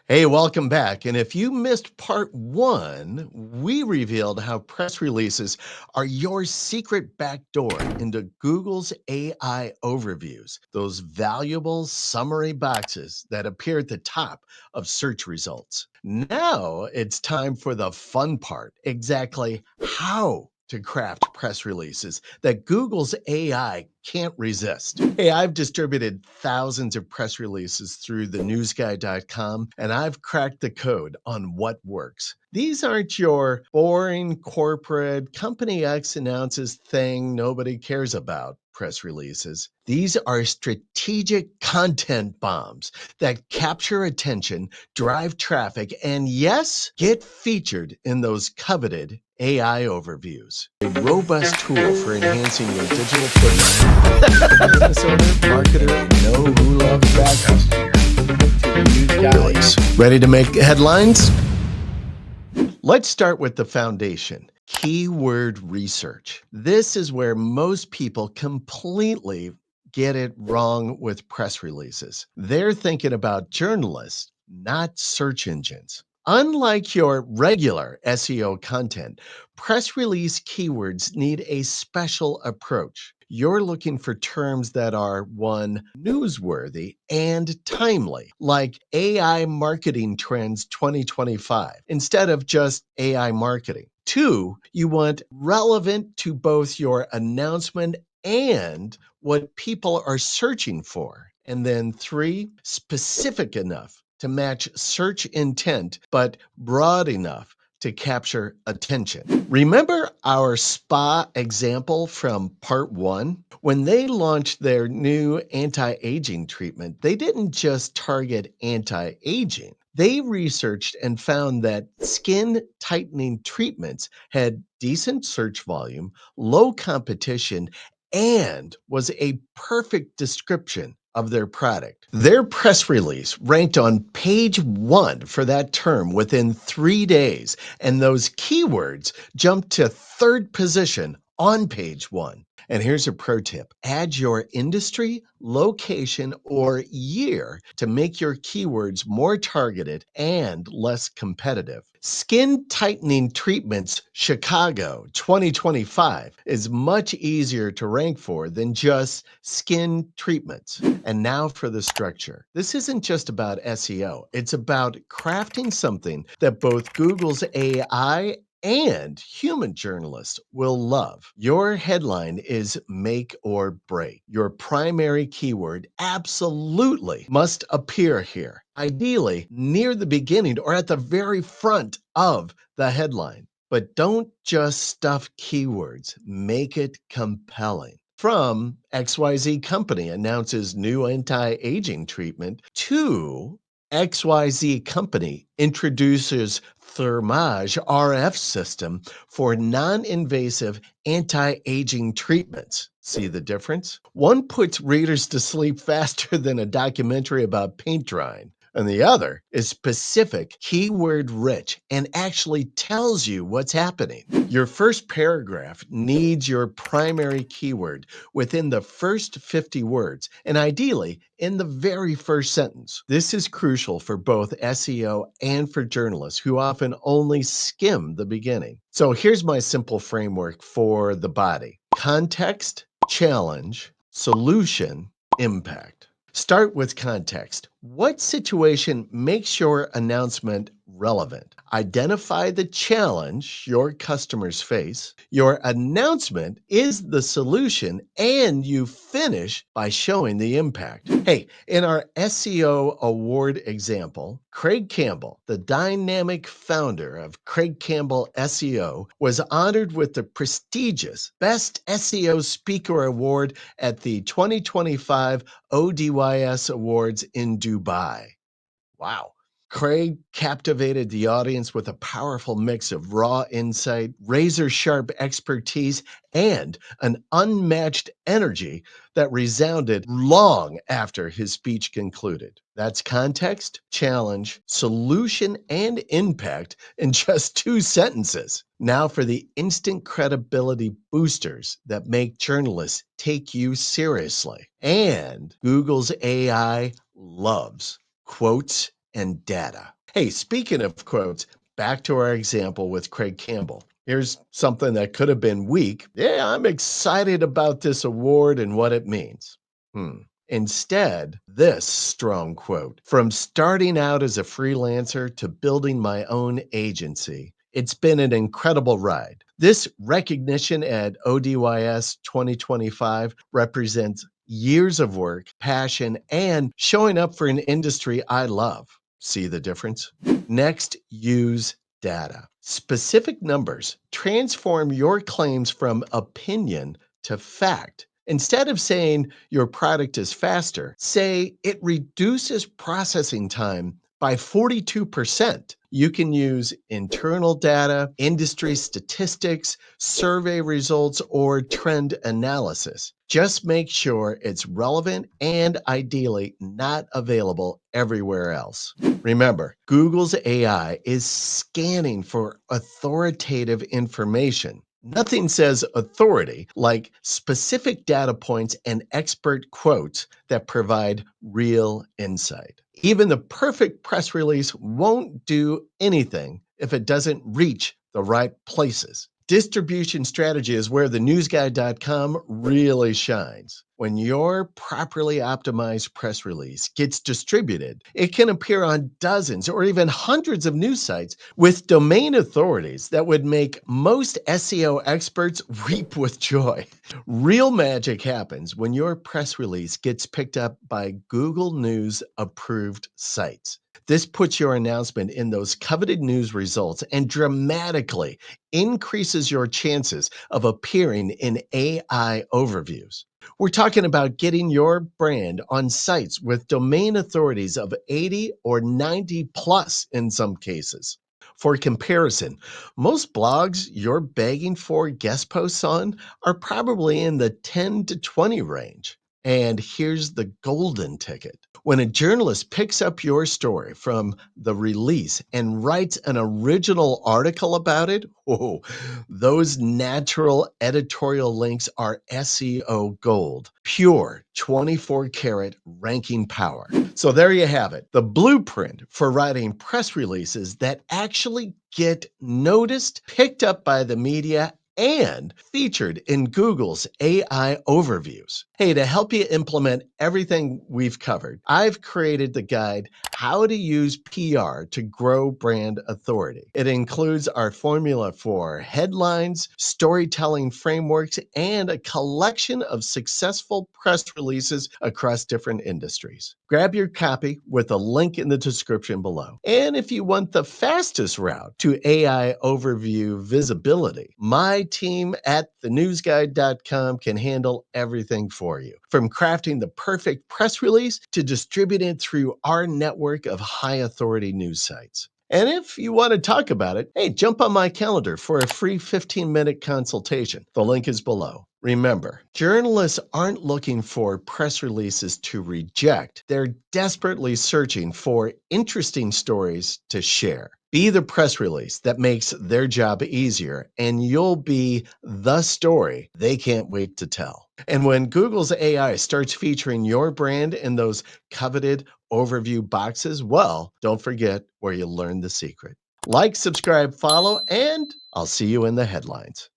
Hey, welcome back. And if you missed part one, we revealed how press releases are your secret backdoor into Google's AI overviews, those valuable summary boxes that appear at the top of search results. Now it's time for the fun part, exactly how to craft press releases that Google's AI can't resist. Hey, I've distributed thousands of press releases through TheNewsGuy.com, and I've cracked the code on what works. These aren't your boring corporate company X announces thing nobody cares about press releases. These are strategic content bombs that capture attention, drive traffic, and yes, get featured in those coveted AI overviews. A robust tool for enhancing your digital footprint. Business owner, marketer, know who loves backup. TheNewsGuy. Ready to make headlines? Let's start with the foundation. Keyword research. This is where most people completely get it wrong with press releases. They're thinking about journalists, not search engines. Unlike your regular SEO content, press release keywords need a special approach. You're looking for terms that are one, newsworthy and timely, like AI marketing trends 2025, instead of just AI marketing. Two, you want relevant to both your announcement and what people are searching for. And then three, specific enough to match search intent, but broad enough to capture attention. Remember our spa example from part one? When they launched their new anti-aging treatment, they didn't just target anti-aging. They researched and found that skin tightening treatments had decent search volume, low competition, and was a perfect description of their product. Their press release ranked on page one for that term within 3 days, and those keywords jumped to third position on page one. And here's a pro tip. Add your industry, location, or year to make your keywords more targeted and less competitive. Skin tightening treatments Chicago 2025 is much easier to rank for than just skin treatments. And now for the structure. This isn't just about SEO, it's about crafting something that both Google's AI and human journalists will love. Your headline is make or break. Your primary keyword absolutely must appear here, ideally near the beginning or at the very front of the headline. But don't just stuff keywords, make it compelling. From XYZ Company announces new anti-aging treatment to XYZ Company introduces Thermage RF system for non-invasive anti-aging treatments. See the difference? One puts readers to sleep faster than a documentary about paint drying, and the other is specific, keyword rich, and actually tells you what's happening. Your first paragraph needs your primary keyword within the first 50 words, and ideally in the very first sentence. This is crucial for both SEO and for journalists who often only skim the beginning. So here's my simple framework for the body: context, challenge, solution, impact. Start with context. What situation makes your announcement relevant? Identify the challenge your customers face. Your announcement is the solution, and you finish by showing the impact. Hey, in our SEO award example, Craig Campbell, the dynamic founder of Craig Campbell SEO, was honored with the prestigious Best SEO Speaker Award at the 2025 ODYS Awards in Dubai. Wow. Craig captivated the audience with a powerful mix of raw insight, razor sharp expertise, and an unmatched energy that resounded long after his speech concluded. That's context, challenge, solution, and impact in just 2 sentences. Now for the instant credibility boosters that make journalists take you seriously. And Google's AI loves quotes and data. Hey, speaking of quotes, back to our example with Craig Campbell. Here's something that could have been weak. Yeah, I'm excited about this award and what it means. Instead, this strong quote: from starting out as a freelancer to building my own agency, it's been an incredible ride. This recognition at ODYS 2025 represents years of work, passion, and showing up for an industry I love. See the difference? Next, use data. Specific numbers transform your claims from opinion to fact. Instead of saying your product is faster, say it reduces processing time by 42%. You can use internal data, industry statistics, survey results, or trend analysis. Just make sure it's relevant and ideally not available everywhere else. Remember, Google's AI is scanning for authoritative information. Nothing says authority like specific data points and expert quotes that provide real insight. Even the perfect press release won't do anything if it doesn't reach the right places. Distribution strategy is where thenewsguy.com really shines. When your properly optimized press release gets distributed, it can appear on dozens or even hundreds of news sites with domain authorities that would make most SEO experts weep with joy. Real magic happens when your press release gets picked up by Google News approved sites. This puts your announcement in those coveted news results and dramatically increases your chances of appearing in AI overviews. We're talking about getting your brand on sites with domain authorities of 80 or 90 plus in some cases. For comparison, most blogs you're begging for guest posts on are probably in the 10 to 20 range. And here's the golden ticket. When a journalist picks up your story from the release and writes an original article about it, those natural editorial links are SEO gold, pure 24 karat ranking power. So there you have it, the blueprint for writing press releases that actually get noticed, picked up by the media, and featured in Google's AI overviews. Hey, to help you implement everything we've covered, I've created the guide, How to Use PR to Grow Brand Authority. It includes our formula for headlines, storytelling frameworks, and a collection of successful press releases across different industries. Grab your copy with a link in the description below. And if you want the fastest route to AI overview visibility, my team at TheNewsGuy.com can handle everything for you, from crafting the perfect press release to distributing it through our network of high authority news sites. And if you want to talk about it, hey, jump on my calendar for a free 15-minute consultation. The link is below. Remember, journalists aren't looking for press releases to reject. They're desperately searching for interesting stories to share. Be the press release that makes their job easier, and you'll be the story they can't wait to tell. And when Google's AI starts featuring your brand in those coveted overview boxes, well, don't forget where you learned the secret. Like, subscribe, follow, and I'll see you in the headlines.